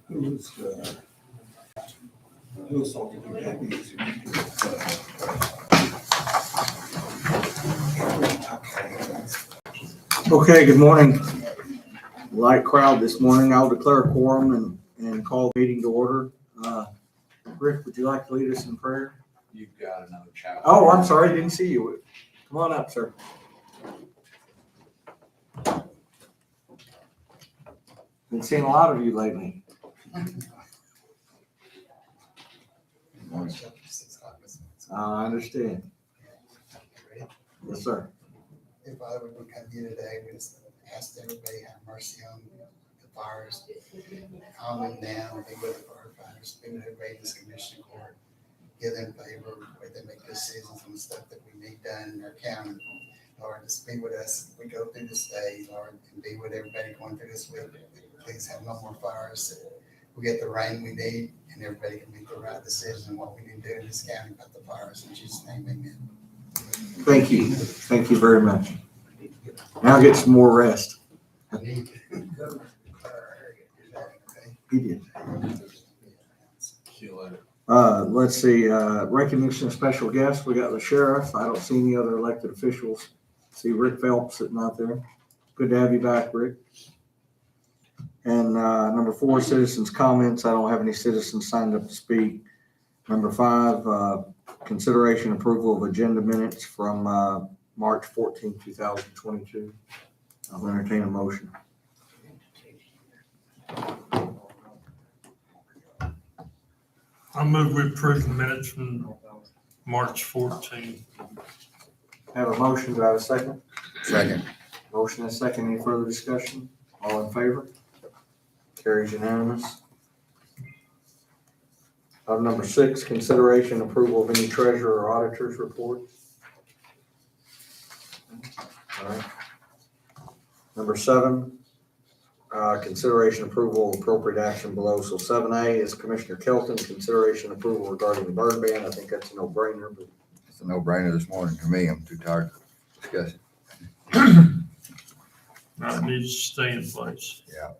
Who's talking to deputies? Okay, good morning. Light crowd this morning. I'll declare a quorum and call the meeting to order. Rick, would you like to lead us in prayer? You've got another chapter. Oh, I'm sorry, didn't see you. Come on up, sir. Been seeing a lot of you lately. I understand. Yes, sir. If I would come here today, we just ask everybody to have mercy on the fires, calm them down, be with the firefighters, be with everybody in this commission court, give them favor, where they make decisions on the stuff that we need done in our county. Lord, just be with us as we go through this day, Lord, and be with everybody going through this week. Please have no more fires. We get the rain we need, and everybody can make the right decision on what we need to do in this county about the fires. In Jesus' name, amen. Thank you. Thank you very much. Now get some more rest. He did. Let's see, recognition of special guests. We got the sheriff. I don't see any other elected officials. See Rick Phelps sitting out there. Good to have you back, Rick. And number 4, citizens' comments. I don't have any citizens signed up to speak. Number 5, consideration approval of agenda minutes from March 14, 2022. I'll entertain a motion. I move we approve the minutes from March 14. Have a motion. Do I have a second? Second. Motion and a second. Any further discussion? All in favor? Carries unanimous. Number 6, consideration approval of any treasurer or auditor's report. All right. Number 7, consideration approval of appropriate action below. So 7A is Commissioner Kelton, consideration approval regarding the burn ban. I think that's a no-brainer, but It's a no-brainer this morning to me. I'm too tired to discuss it. It needs to stay in place. Yeah.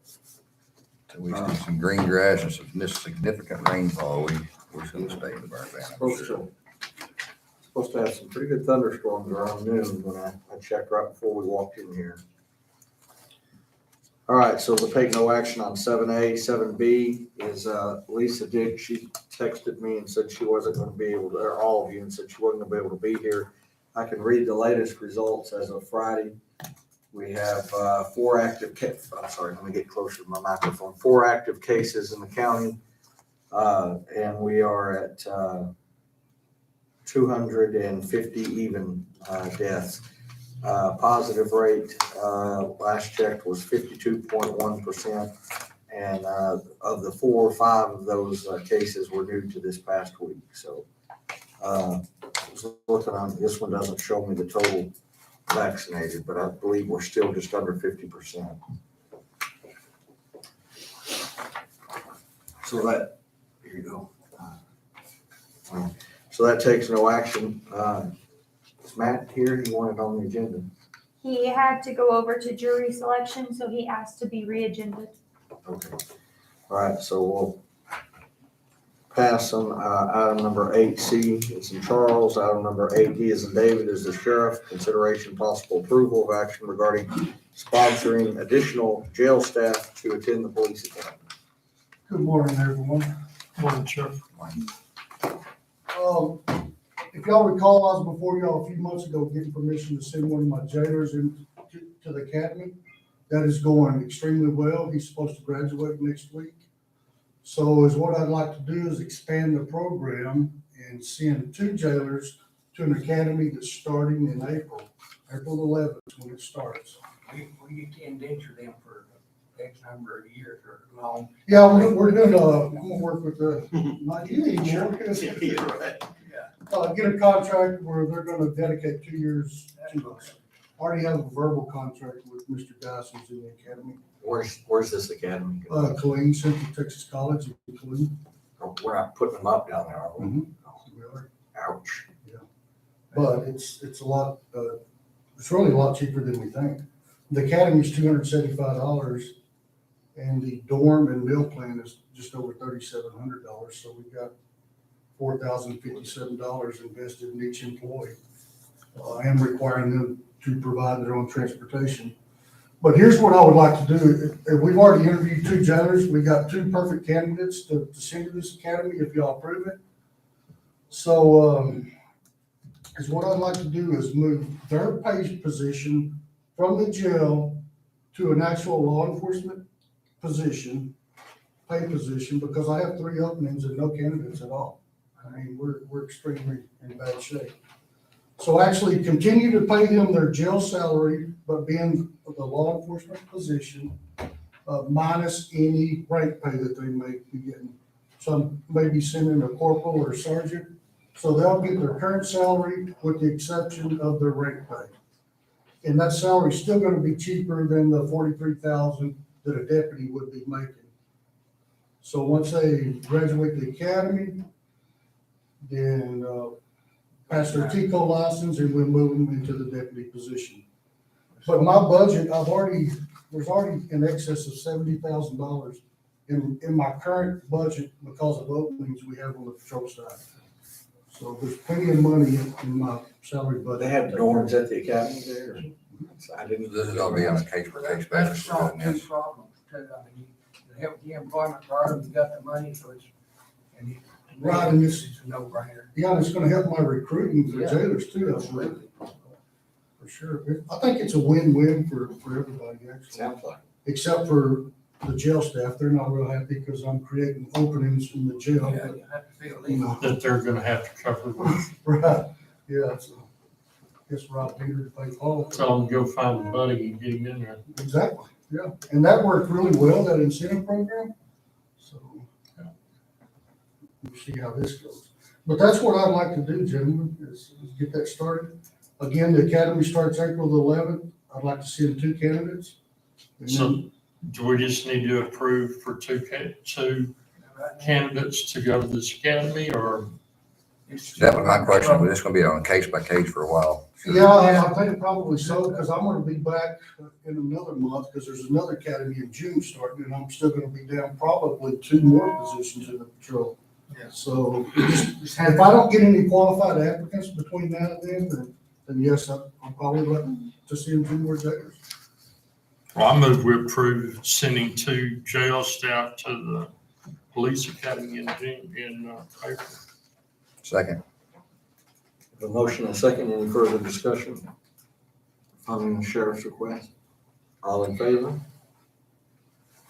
Till we see some green grass and some significant rainfall, we're just gonna stay in the burn ban. supposed to have some pretty good thunderstorms around noon when I checked right before we walked in here. All right, so we'll take no action on 7A. 7B is Lisa Dick. She texted me and said she wasn't going to be able to, or all of you, and said she wasn't going to be able to be here. I can read the latest results as of Friday. We have 4 active cases. I'm sorry, let me get closer to my microphone. 4 active cases in the county, and we are at 250 even deaths. Positive rate last checked was 52.1%, and of the 4 or 5 of those cases were new to this past week. So looking on this one doesn't show me the total vaccinated, but I believe we're still just under 50%. So that, here you go. So that takes no action. Is Matt here? He wanted on the agenda. He had to go over to jury selection, so he asked to be re-agended. Okay. All right, so we'll pass on item number 8C. It's in Charles. Item number 8D is in David is the sheriff. Consideration possible approval of action regarding sponsoring additional jail staff to attend the police academy. Good morning, everyone. Morning, Sheriff. If y'all recall, I was before y'all a few months ago getting permission to send one of my jailers into the academy. That is going extremely well. He's supposed to graduate next week. So is what I'd like to do is expand the program and send 2 jailers to an academy that's starting in April 11th when it starts. We get to indenture them for X number of years or long. Yeah, we're doing, I'm gonna work with not you anymore. Get a contract where they're gonna dedicate 2 years to us. Already have a verbal contract with Mr. Dice, who's in the academy. Where's this academy? Killeen, Central Texas College in Killeen. We're not putting them up down there, are we? Really? Ouch. But it's a lot, it's really a lot cheaper than we think. The academy's $275, And the dorm and meal plan is just over $3,700, so we've got $4,057 invested in each employee. I am requiring them to provide their own transportation. But here's what I would like to do. We've already interviewed 2 jailers. We got 2 perfect candidates to send to this academy if y'all approve it. So, is what I'd like to do is move their pay position from the jail to an actual law enforcement position, pay position, because I have 3 openings and no candidates at all. I mean, we're extremely in bad shape. So actually continue to pay them their jail salary, but be in the law enforcement position, minus any rank pay that they may be getting. Some may be sending a corporal or sergeant, so they'll get their current salary with the exception of their rank pay. And that salary's still gonna be cheaper than the $43,000 that a deputy would be making. So once they graduate the academy, then, pass their TCO license and we'll move them into the deputy position. But my budget, there's already in excess of $70,000 in my current budget because of openings we have on the patrol side. So there's plenty of money in my salary budget. They have dorms at the academy there? I didn't. This is gonna be on a case-by-case That's basis. solved Yes. 2 problems too. I mean, you help the employment card, you got the money, so it's, and it, to me, Right, and this- it's a no-brainer. Yeah, it's gonna help my recruiting for Yeah. jailers too, absolutely, for sure. I think it's a win-win for everybody, actually. Sounds like. Except for the jail staff, they're not real happy because I'm creating openings in the jail. Yeah, you have to feel You it. know, That they're gonna have to cover. right, yeah, so, guess rob Peter to pay Paul. Tell them, go find a buddy and get him in there. Exactly, yeah, and that worked really well, that incentive program, so. We'll see how this goes. But that's what I'd like to do, gentlemen, is get that started. Again, the academy starts April the 11th. I'd like to send 2 candidates. And then- So do we just need to approve for two candidates to go to this academy, or? That was my question, but it's gonna be on a case-by-case for a while. Yeah, I think probably so, because I'm gonna be back in another month, because there's another academy in June starting, and I'm still gonna be down probably 2 more positions in the patrol. Yeah. So if I don't get any qualified applicants between now and then yes, I'll probably look to see 2 more jailers. Well, I move we approve sending 2 jail staff to the police academy in June, in April. Second. A motion and a second, any further discussion? Following the sheriff's request. All in favor?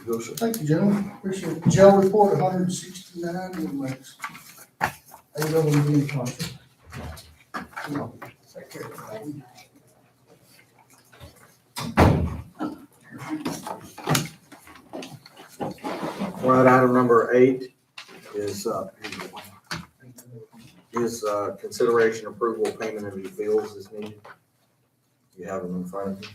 Go, sir. Thank you, gentlemen. Appreciate it. Jail report, 169 inmates. 8 of them being contract. Take care. All right, item number 8 is consideration approval of payment of your bills as needed. You have them in front of you.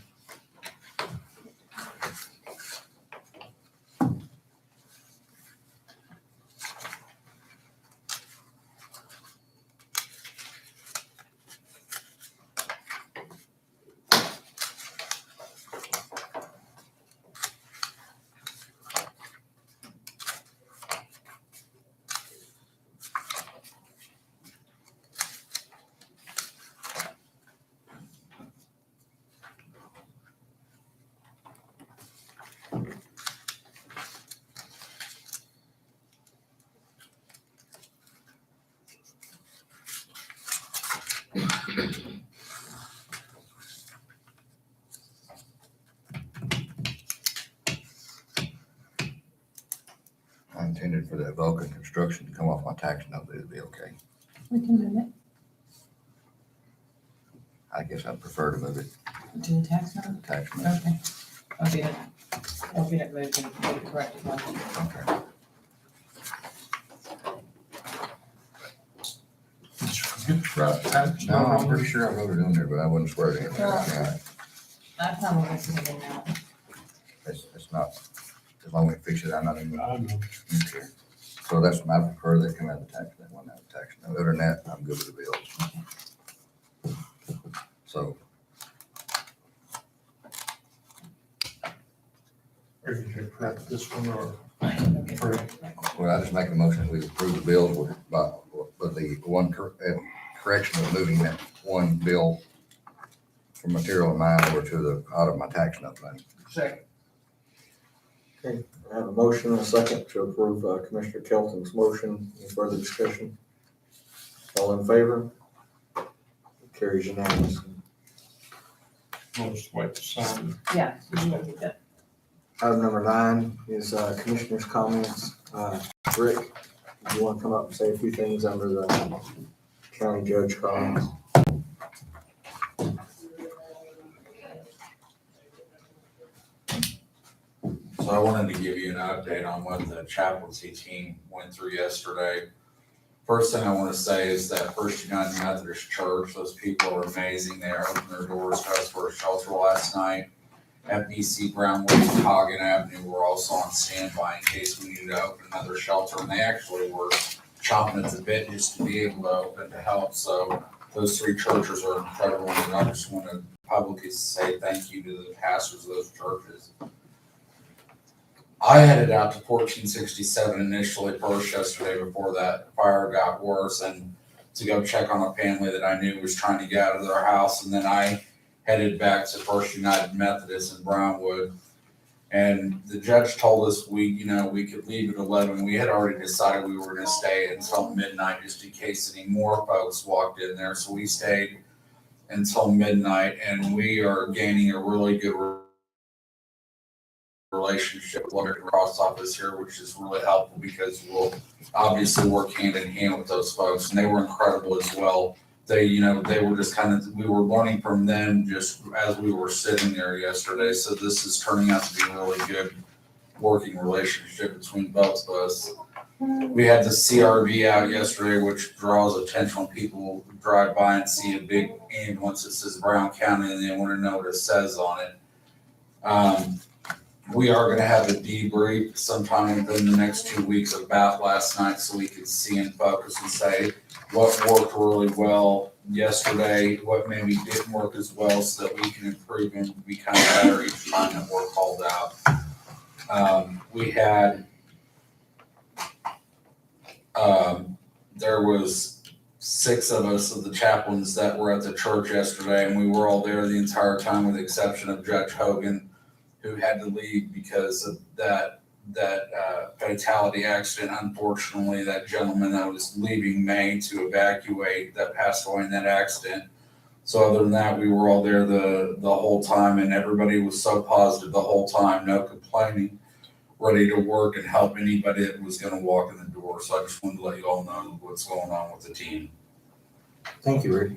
I intended for that Vulcan construction to come off my tax note, but it'd be okay. We can move it. I guess I'd prefer to move it To the tax note? to tax note. Okay. I'll get it moved and get it corrected. Okay. Did you forget to write tax No, I'm note? pretty sure I wrote it on there, but I wouldn't swear to anything. Yeah, I probably will see it in now. it's not, as long as we fix it, I'm not even. I know. Okay. So that's what I prefer, they come out of the tax, that one out of the tax note. Other than that, I'm good with the bills. So Ready to accept this one or? Well, I just make a motion, we approve the bills with the one correction of moving that one bill from material of mine over to the, out of my tax note money. Second. I have a motion and a second to approve Commissioner Kelton's motion. Any further discussion? All in favor? Carries unanimously. We'll just wait to sign. Yeah. you will get that. Item number 9 is commissioners' comments. Rick, do you want to come up and say a few things under the county judge comments? So I wanted to give you an update on what the chaplaincy team went through yesterday. First thing I want to say is that First United Methodist Church, those people are amazing. They opened their doors to us for a shelter last night. FBC Brownwood and Coggin Avenue were also on standby in case we needed to open another shelter. And they actually were chomping at the bit just to be able to open to help. So those 3 churches are incredible. And I just want to publicly say thank you to the pastors of those churches. I headed out to 1467 initially first yesterday before that fire got worse and to go check on a family that I knew was trying to get out of their house. And then I headed back to First United Methodist in Brownwood. And the judge told us we could leave at 11. We had already decided we were going to stay until midnight just in case any more folks walked in there. So we stayed until midnight and we are gaining a really good relationship with the cross office here, which is really helpful because we'll obviously work hand in hand with those folks, and they were incredible as well. They were just we were learning from them just as we were sitting there yesterday. So this is turning out to be a really good working relationship between both of us. We had the CRV out yesterday, which draws attention when people drive by and see a big ambulance that says Brown County and they want to know what it says on it. We are going to have a debrief sometime within the next 2 weeks about last night so we can see and focus and say what worked really well yesterday, what maybe didn't work as well so that we can improve and become better each time that we're called out. We had, there was 6 of us of the chaplains that were at the church yesterday, and we were all there the entire time with the exception of Judge Hogan, who had to leave because of that fatality accident. Unfortunately, that gentleman that was leaving Maine to evacuate that passed away in that accident. So other than that, we were all there the whole time, and everybody was so positive the whole time, no complaining, ready to work and help anybody that was going to walk in the door. So I just wanted to let you all know what's going on with the team. Thank you, Rick.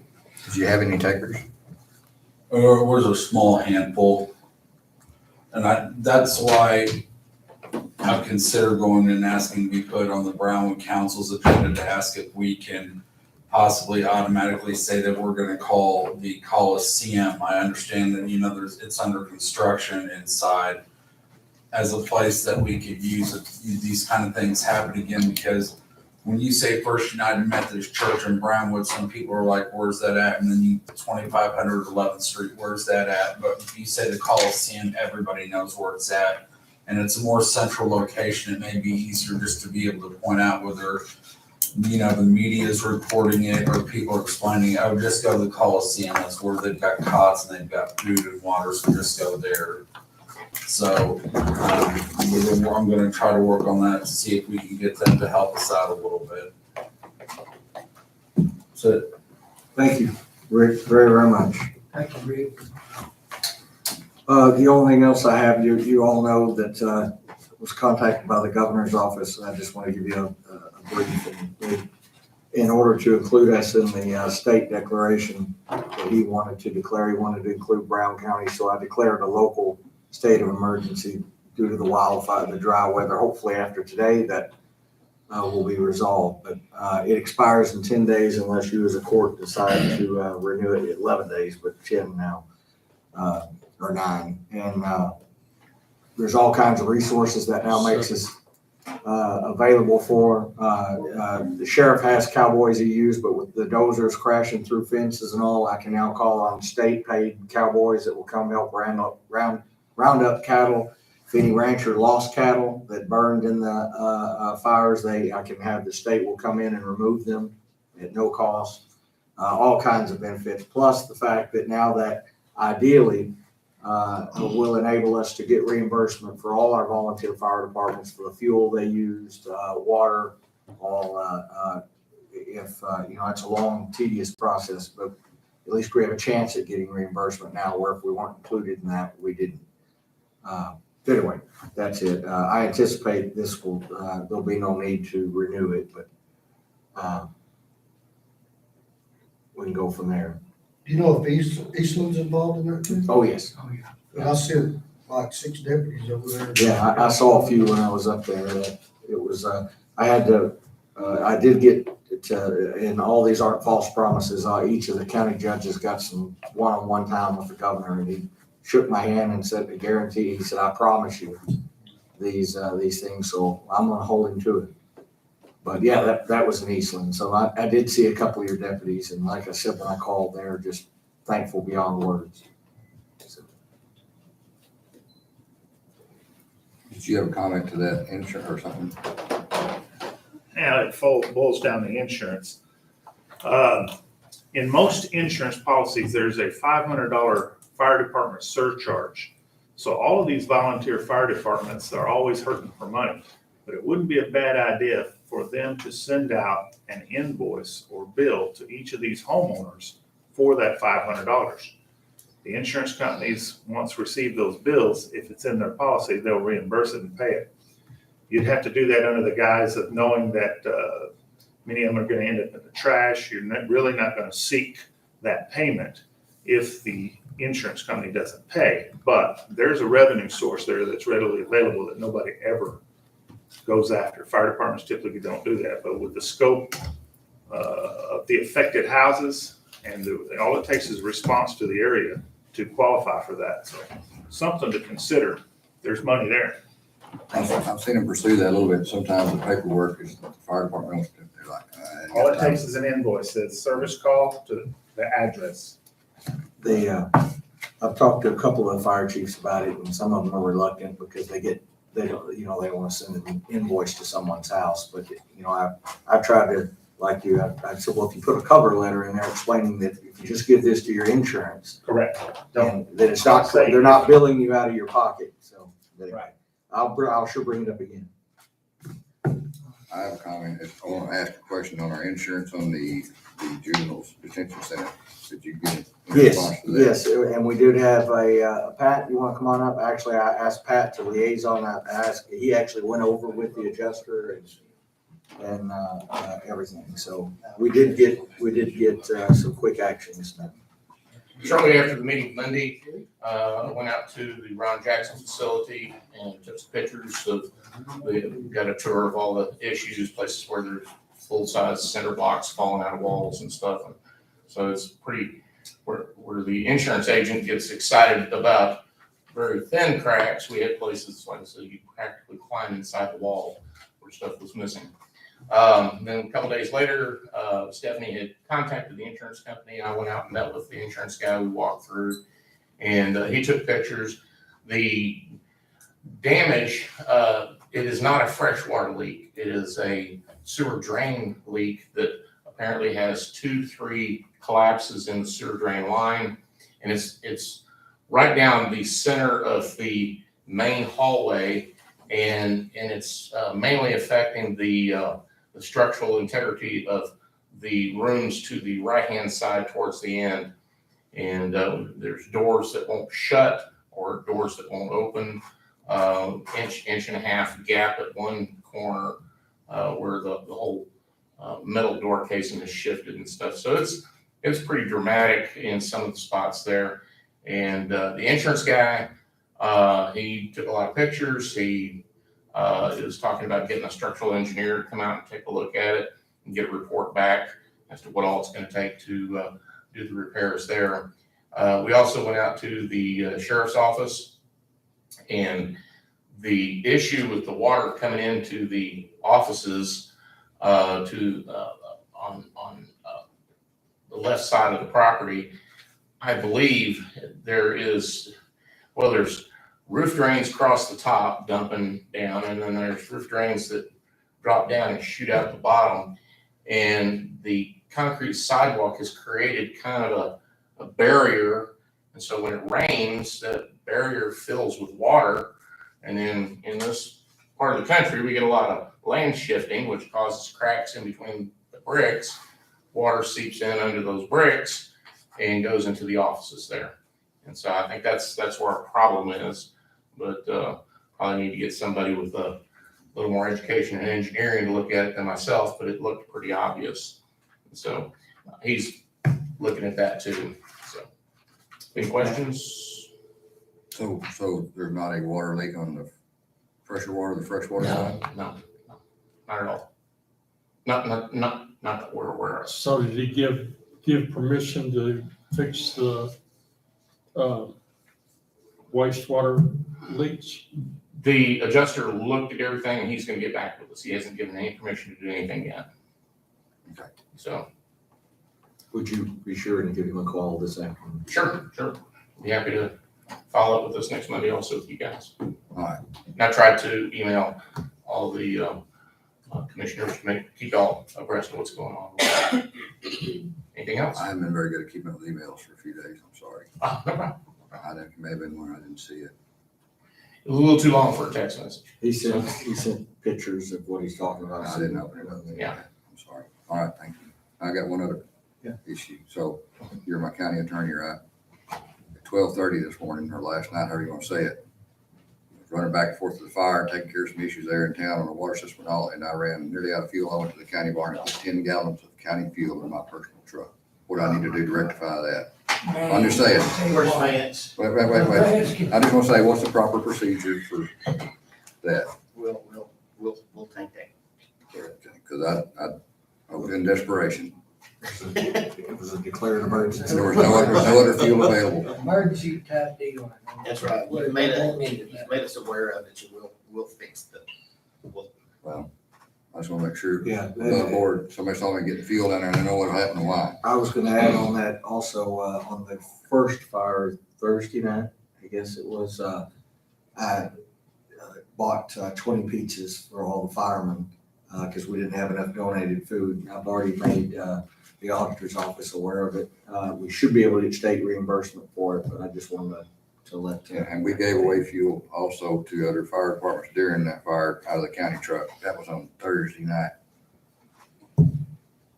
Did you have any takers? There was a small handful. And that's why I've considered going and asking to be put on the Brownwood Council's agenda to ask if we can possibly automatically say that we're going to call the Coliseum. I understand that, it's under construction inside as a place that we could use if these kind of things happen again, because when you say First United Methodist Church in Brownwood, some people are like, where's that at? And then 2500 11th Street, where's that at? But if you say the Coliseum, everybody knows where it's at. And it's a more central location. It may be easier just to be able to point out whether, the media is reporting it or people are explaining it. I would just go to the Coliseum. That's where they've got cots and they've got food and water, so just go there. So I'm going to try to work on that to see if we can get them to help us out a little bit. So Thank you, Rick, very, very much. Thank you, Rick. The only thing else I have, you all know that was contacted by the governor's office. I just want to give you a brief. In order to include us in the state declaration that he wanted to declare, he wanted to include Brown County. So I declared a local state of emergency due to the wildfire, the dry weather. Hopefully after today that will be resolved, but it expires in 10 days unless you as a court decide to renew it at 11 days, but 10 now, or 9. And there's all kinds of resources that now makes us available for. The sheriff has cowboys he used, but with the dozers crashing through fences and all, I can now call on state paid cowboys that will come help round up cattle, if any rancher lost cattle that burned in the fires, I can have the state will come in and remove them at no cost. All kinds of benefits, plus the fact that now that ideally will enable us to get reimbursement for all our volunteer fire departments for the fuel they used, water, all, if, it's a long, tedious process, but at least we have a chance at getting reimbursement now, where if we weren't included in that, we didn't. Anyway, that's it. I anticipate this will, there'll be no need to renew it, but we can go from there. Do you know if Eastland's involved in that too? Oh, yes. Oh, yeah. I sent like 6 deputies over there. Yeah, I saw a few when I was up there. It was, I had to, I did get to, and all these aren't false promises. Each of the county judges got some one-on-one time with the governor, and he shook my hand and said, "I guarantee," he said, "I promise you these things." So I'm gonna hold him to it. But yeah, that was in Eastland. So I did see a couple of your deputies, and like I said, when I called, they're just thankful beyond words. So. Did you have a comment to that insurance or something? Yeah, it boils down to insurance. In most insurance policies, there's a $500 fire department surcharge. So all of these volunteer fire departments are always hurting for money. But it wouldn't be a bad idea for them to send out an invoice or bill to each of these homeowners for that $500. The insurance companies, once receive those bills, if it's in their policy, they'll reimburse it and pay it. You'd have to do that under the guise of knowing that many of them are going to end up in the trash. You're really not going to seek that payment if the insurance company doesn't pay. But there's a revenue source there that's readily available that nobody ever goes after. Fire departments typically don't do that, but with the scope of the affected houses, and all it takes is a response to the area to qualify for that. So something to consider. There's money there. I've seen them pursue that a little bit. Sometimes the paperwork is the fire department wants to, they're like. All it takes is an invoice, it's service call to the address. I've talked to a couple of fire chiefs about it, and some of them are reluctant because they don't want to send an invoice to someone's house. But, I've tried to, like you, I said, well, if you put a cover letter in there explaining that if you just give this to your insurance. Correct. And that it's not, they're not billing you out of your pocket. So, anyway, Right. I'll sure bring it up again. I have a comment. I want to ask a question on our insurance on the juveniles detention center. Did you get a response to that? Yes, and we did have Pat, you want to come on up? Actually, I asked Pat to liaison. He actually went over with the adjuster and everything. So we did get some quick actions done. Shortly after the meeting Monday, I went out to the Ron Jackson facility and took some pictures we got a tour of all the issues, places where there's full-size cinder blocks falling out of walls and stuff. And so it's pretty, where the insurance agent gets excited about very thin cracks. We had places, like I said, you practically climb inside the wall where stuff was missing. Then a couple days later, Stephanie had contacted the insurance company. I went out and met with the insurance guy. We walked through, and he took pictures. The damage, it is not a freshwater leak. It is a sewer drain leak that apparently has 2-3 collapses in the sewer drain line, and it's right down the center of the main hallway, and it's mainly affecting the structural integrity of the rooms to the right-hand side towards the end. And there's doors that won't shut or doors that won't open, inch and a half gap at one corner where the whole metal door casing is shifted and stuff. So it's pretty dramatic in some of the spots there. And the insurance guy, he took a lot of pictures. He is talking about getting a structural engineer to come out and take a look at it and get a report back as to what all it's going to take to do the repairs there. We also went out to the sheriff's office, and the issue with the water coming into the offices on the left side of the property, I believe there's roof drains across the top dumping down, and then there's roof drains that drop down and shoot out the bottom. And the concrete sidewalk has created kind of a barrier. And so when it rains, that barrier fills with water. And then in this part of the country, we get a lot of land shifting, which causes cracks in between the bricks. Water seeps in under those bricks and goes into the offices there. And so I think that's where our problem is. But probably need to get somebody with a little more education and engineering to look at it than myself, but it looked pretty obvious. And so he's looking at that too. So any questions? So there's not a water leak on the pressure water, the fresh water No, side? not at all. Not that we're aware of. So did he give permission to fix the wastewater leaks? The adjuster looked at everything and he's gonna get back with us. He hasn't given any permission to do anything yet. Okay. So, Would you be sure to give him a call this afternoon? sure. Be happy to follow up with us next Monday also with you guys. All right. And I tried to email all the commissioners to keep y'all abreast of what's going on. Anything else? I haven't been very good at keeping up with emails for a few days. I'm sorry. No problem. It may have been when I didn't see it. It was a little too long for a text message. He sent pictures of what he's talking about. I didn't open it up. Yeah. I'm sorry. All right, thank you. I got one other issue. So you're my county attorney, right? At 12:30 this morning or last night, however you want to say it, running back and forth to the fire, taking care of some issues there in town on the water system and all, and I ran nearly out of fuel. I went to the county barn and put 10 gallons of county fuel in my personal truck. What do I need to do to rectify that? I'm just saying. Where's Vance? Wait. I just want to say, what's the proper procedure for that? We'll take that care of it. Because I was in desperation. It was a declared emergency. And there was no other fuel available. Emergency type deal. That's right. You've made us aware of it, so we'll fix Well, I just want to make sure. Yeah. Above board, somebody saw me getting fuel down there and they know what happened and why. I was gonna add on that also, on the first fire Thursday night, I guess it was, I bought 20 pizzas for all the firemen, because we didn't have enough donated food. I've already made the auditor's office aware of it. We should be able to get state reimbursement for it, but I just wanted to let. And we gave away fuel also to other fire departments during that fire out of the county truck. That was on Thursday night.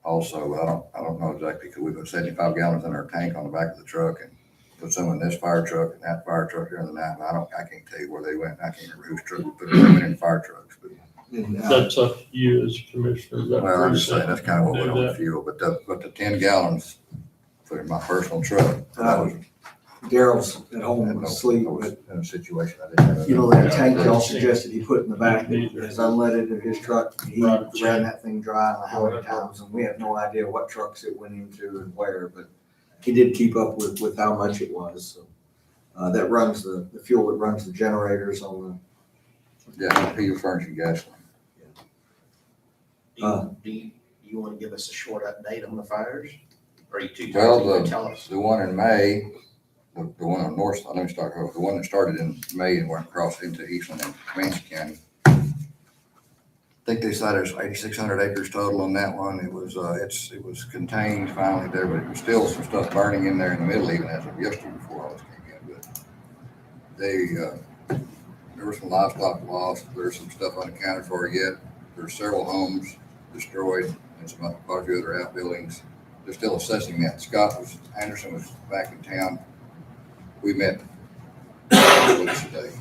Also, I don't know exactly, because we put 75 gallons in our tank on the back of the truck and put some in this fire truck and that fire truck during the night. I can't tell you where they went. I can't remember whose truck we put them in fire trucks, but. That's up to you as commissioner. Well, I'm just saying, that's kind of what went on the fuel, but the 10 gallons put in my personal truck. That was. Daryl's at home asleep, but In a situation I didn't have. you know, that tank y'all suggested he put in the back that is unleaded in his truck, he ran that thing dry I don't know how many times, and we have no idea what trucks it went into and where, but he did keep up with how much it was, so. That runs the fuel that runs the generators on Yeah, he was furnishing gasoline. Do you want to give us a short update on the fires? Or are you too Well, tired to tell us? the one in May, the one on north, let me start over. The one that started in May and went across into Eastland and Comanche County. I think they said there's 8,600 acres total on that one. It was, it was contained finally there, but it was still some stuff burning in there in the middle even as of yesterday before all this came in. But there was some livestock lost. There's some stuff unaccounted for yet. There's several homes destroyed and quite a few other outbuildings. They're still assessing that. Anderson was back in town. We met today,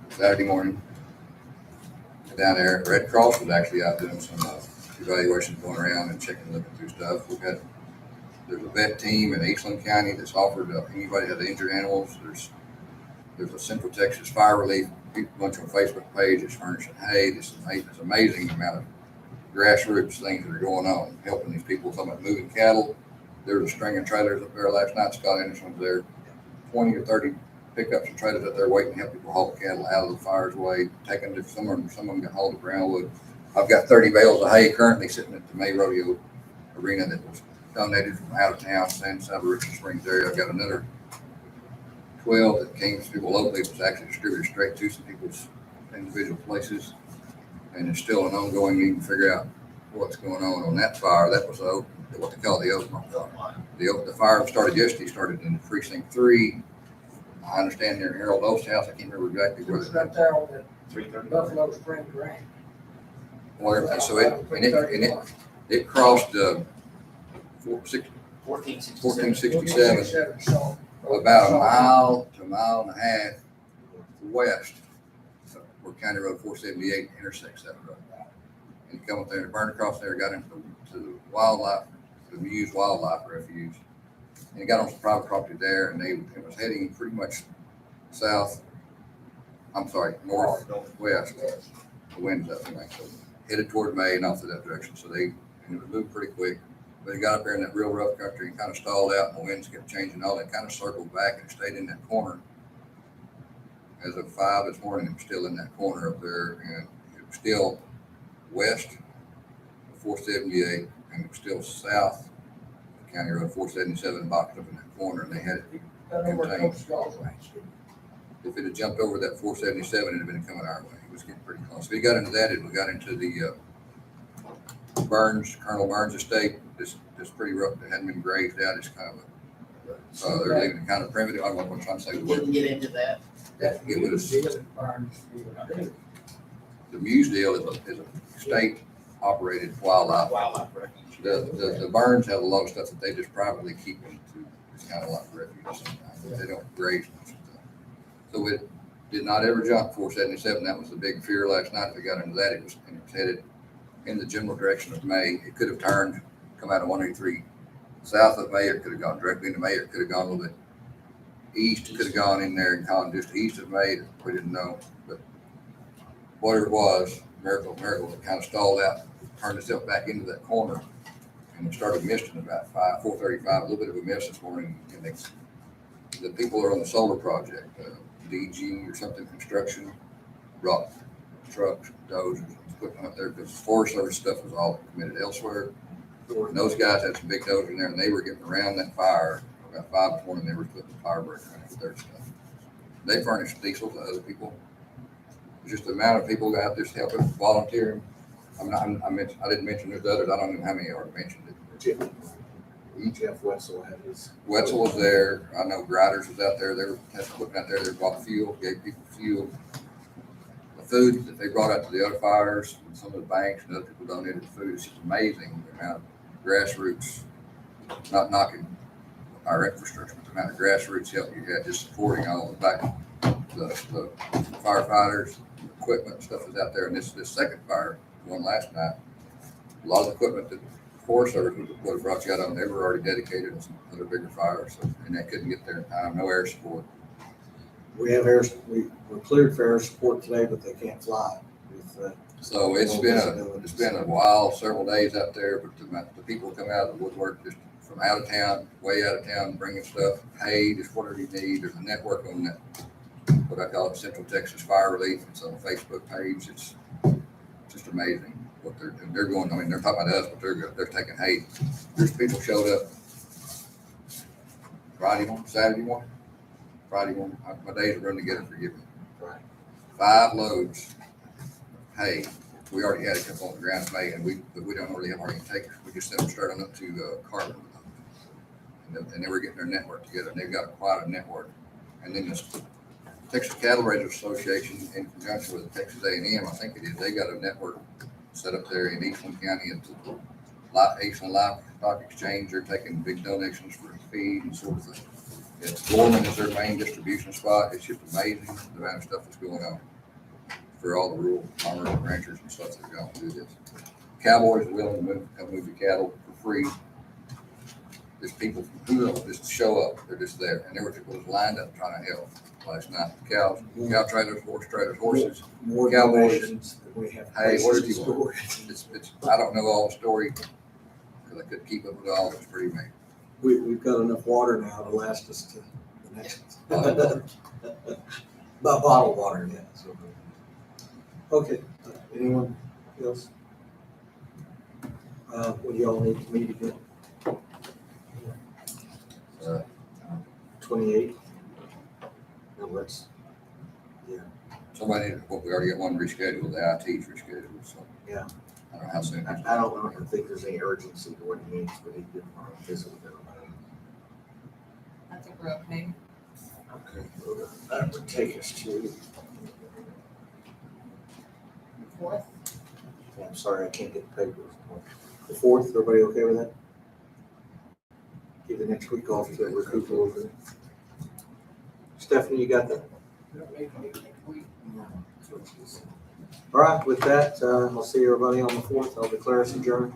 Saturday morning, down there. Red Cross was actually out doing some evaluations, going around and looking through stuff. There's a vet team in Eastland County that's offered anybody that has injured animals. There's a Central Texas Fire Relief bunch on Facebook page that's furnishing hay. This is amazing amount of grassroots things that are going on, helping these people. Talking about moving cattle. There was a string of trailers up there last night. Scott Anderson was there. 20 or 30 pickups and trailers up there waiting to help people haul cattle out of the fire's way. Taking to some of them got hauled to Brownwood. I've got 30 bales of hay currently sitting at the May Rodeo Arena that was donated from out of town, inside of Richard Springs area. I've got another 12 that came to people locally was actually distributed straight to some people's individual places. And it's still an ongoing need to figure out what's going on that fire. That was what they call the open fire. The fire started yesterday, started in precinct 3. I understand near Harold O's house. I can't remember exactly where It's it's right there on the 3:30. Buffalo Spring Ranch. Whatever. So it crossed 1467 So, about a mile and a half west where County Road 478 intersects that road. And you come up there and burned across there, got into the wildlife, the Muse Wildlife Refuge. And it got on some private property there, and it was heading pretty much northwest. The wind's up anyway, so headed toward May and off to that direction. So and it was moving pretty quick. But it got up there in that real rough country and kind of stalled out, and the winds kept changing. All that kind of circled back and stayed in that corner. As of 5 this morning, it was still in that corner up there, and it was still west of 478, and it was still south of County Road 477, boxed up in that corner, and they had it contained. If it had jumped over that 477, it'd have been coming our way. It was getting pretty close. If it got into that, it got into the Colonel Burns estate. This pretty rough. It hadn't been grazed out. It's kind of they're leaving it kind of primitive. I don't know what I'm trying to say. Didn't get into that. It was the Muse deal is a state operated wildlife. Wildlife refuge. The Burns have a lot of stuff that they just privately keep into. It's kind of like refuge sometimes. They don't graze much of that. So it did not ever jump 477. That was the big fear last night. If it got into that, it was headed in the general direction of May. It could have turned, come out of 183 south of May, or it could have gone directly into May, or it could have gone a little bit east. It could have gone in there and gone just east of May. We didn't know. But whatever it was, miracle, it kind of stalled out, turned itself back into that corner, and it started misting about 4:35, a little bit of a mist this morning. And the people are on the solar project, DG or something, construction, brought trucks, dozers, equipment up there because the Forest Service stuff was all committed elsewhere. And those guys had some big dozers in there, and they were getting around that fire. About 5 this morning, they were putting the fire break on it with their stuff. They furnished diesel to other people. Just the amount of people out there helping, volunteering. I didn't mention there's others. I don't know how many already mentioned it. Jeff Wetzel had his. Wetzel was there. I know Griders was out there. They were putting out there. They brought fuel, gave people fuel. The food that they brought out to the other fires, and some of the banks and other people donated the food. It's just amazing the amount of grassroots, not knocking our infrastructure, but the amount of grassroots help you had just supporting all the back, the firefighters, equipment, stuff is out there. And this second fire, one last night, a lot of the equipment that Forest Service would have brought you out on, they were already dedicated to some other bigger fires, and they couldn't get there in time. No air support. We have we're cleared for air support today, but they can't fly. So it's been a while, several days out there, but the people come out of the woodwork just from out of town, way out of town, bringing stuff, hay, just whatever you need. There's a network on that, what I call it, Central Texas Fire Relief. It's on a Facebook page. It's just amazing what they're going. I mean, they're talking about us, but they're taking hay. There's people showed up Friday morning, Saturday morning, Friday morning. My days are running together, forgive me. Right. 5 loads of hay. We already had a couple on the ground in May, but we don't really have any takers. We just sent them straight on up to Carbon. And they were getting their network together, and they've got quite a network. And then this Texas Cattle Raisers Association, in conjunction with the Texas A&M, I think it is, they got a network set up there in Eastland County at the Eastland Livestock Exchange. They're taking big donations for feed and sort of thing. Gorman is their main distribution spot. It's just amazing the amount of stuff that's going on for all the rural farmers and ranchers and stuff that are going to do this. Cowboys are willing to come move the cattle for free. There's people from who just show up. They're just there. And there were people just lined up trying to help last night. Cow trailers, horse trailers, horses. More Cowboys. donations than we have. Hey, what did places you to want? store. I don't know all the story because I couldn't keep up with all. It's pretty amazing. We've got enough water now to last us to the next. Not bottled water yet. So. Okay. Anyone else? What do y'all need to meet again? 28. let's, Somebody, well, we already got one rescheduled, the IT's rescheduled, so. Yeah. I don't know how soon. I don't know, I think there's any urgency to what he needs, but he did want to visit with everybody. I think we're okay. Okay, well, that would take us to, Fourth? I'm sorry, I can't get the papers. The 4th, everybody okay with that? Give the next week off to recoup a little bit. Stephanie, you got that? All right, with that, I'll see everybody on the 4th. I'll declare us adjourned.